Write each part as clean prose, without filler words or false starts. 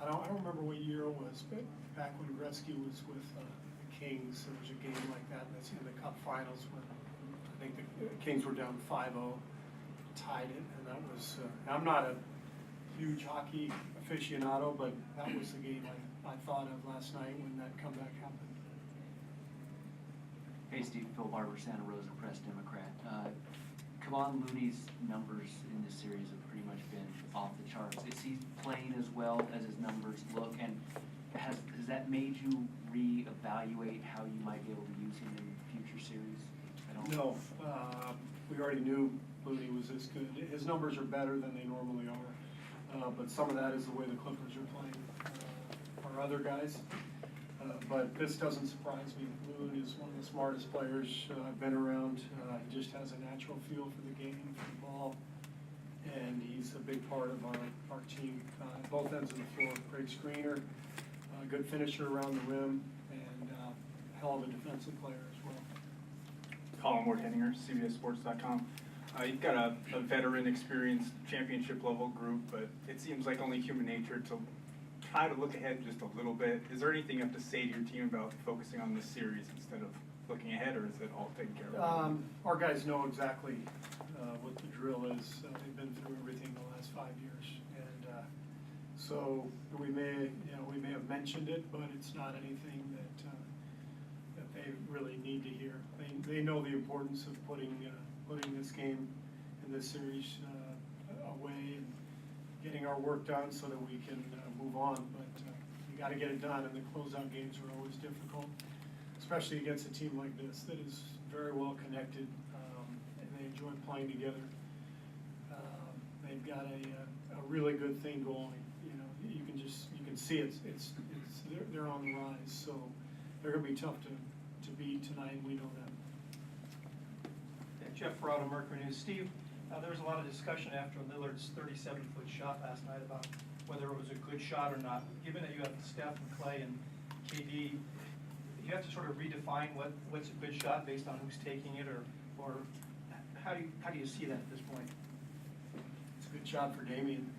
I don't remember what year it was, but back when Gretzky was with the Kings, there was a game like that. That's in the Cup Finals when I think the Kings were down 5-0, tied it, and that was. I'm not a huge hockey aficionado, but that was the game I thought of last night when that comeback happened. Hey Steve, Phil Barber, Santa Rosa Press Democrat. Kevon Looney's numbers in this series have pretty much been off the charts. Is he playing as well as his numbers look? And has that made you reevaluate how you might be able to use him in future series? No, we already knew Looney was this good. His numbers are better than they normally are, but some of that is the way the Clippers are playing our other guys. But this doesn't surprise me. Loon is one of the smartest players I've been around. He just has a natural feel for the game, for the ball, and he's a big part of our team. Both ends of the floor. Great screener, good finisher around the rim, and hell of a defensive player as well. Colin Ward-Henninger, CBSSports.com. You've got a veteran, experienced championship-level group, but it seems like only human nature to try to look ahead just a little bit. Is there anything you have to say to your team about focusing on this series instead of looking ahead, or is it all taken care of? Our guys know exactly what the drill is. They've been through everything the last 5 years, and so we may have mentioned it, but it's not anything that they really need to hear. They know the importance of putting this game in this series away and getting our work done so that we can move on. But you got to get it done, and the closeout games are always difficult, especially against a team like this that is very well connected, and they enjoy playing together. They've got a really good thing going. You know, you can see they're on the rise. So they're going to be tough to beat tonight. We know that. Jeff Ferraro, Mercury News. Steve, there was a lot of discussion after Lillard's 37-foot shot last night about whether it was a good shot or not. Given that you have Steph and Clay and KD, you have to sort of redefine what's a good shot based on who's taking it, or how do you see that at this point? It's a good shot for Damian.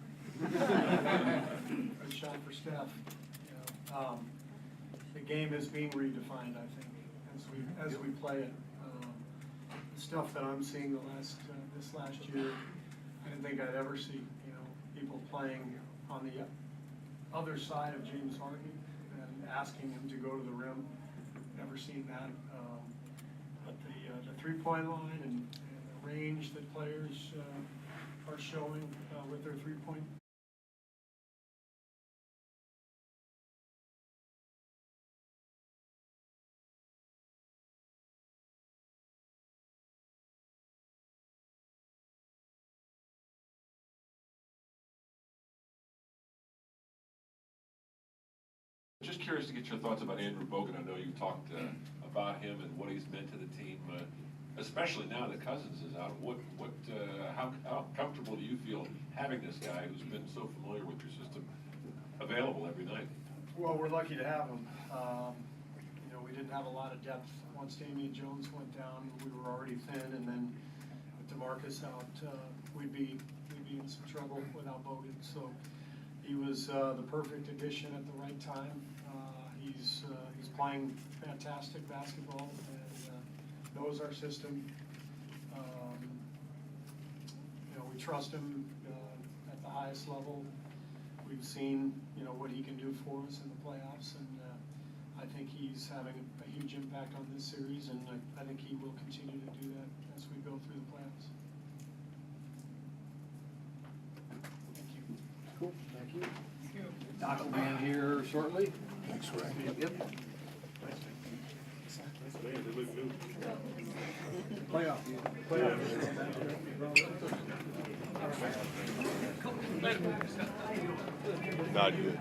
Good shot for Steph. You know, the game is being redefined, I think, as we play it. The stuff that I'm seeing this last year, I didn't think I'd ever see. You know, people playing on the other side of James Harden and asking him to go to the rim. Never seen that. But the three-point line and the range that players are showing with their three-point. Just curious to get your thoughts about Andrew Bogut. I know you've talked about him and what he's meant to the team, especially now that Cousins is out. How comfortable do you feel having this guy who's been so familiar with your system available every night? Well, we're lucky to have him. You know, we didn't have a lot of depth once Damian Jones went down. We were already thin, and then with DeMarcus out, we'd be in some trouble without Bogut. So he was the perfect addition at the right time. He's playing fantastic basketball and knows our system. You know, we trust him at the highest level. We've seen, you know, what he can do for us in the playoffs, and I think he's having a huge impact on this series, and I think he will continue to do that as we go through the playoffs. Thank you. Cool, thank you. Doc will be in here shortly. Thanks, Ray. Yep. Playoff. Not good.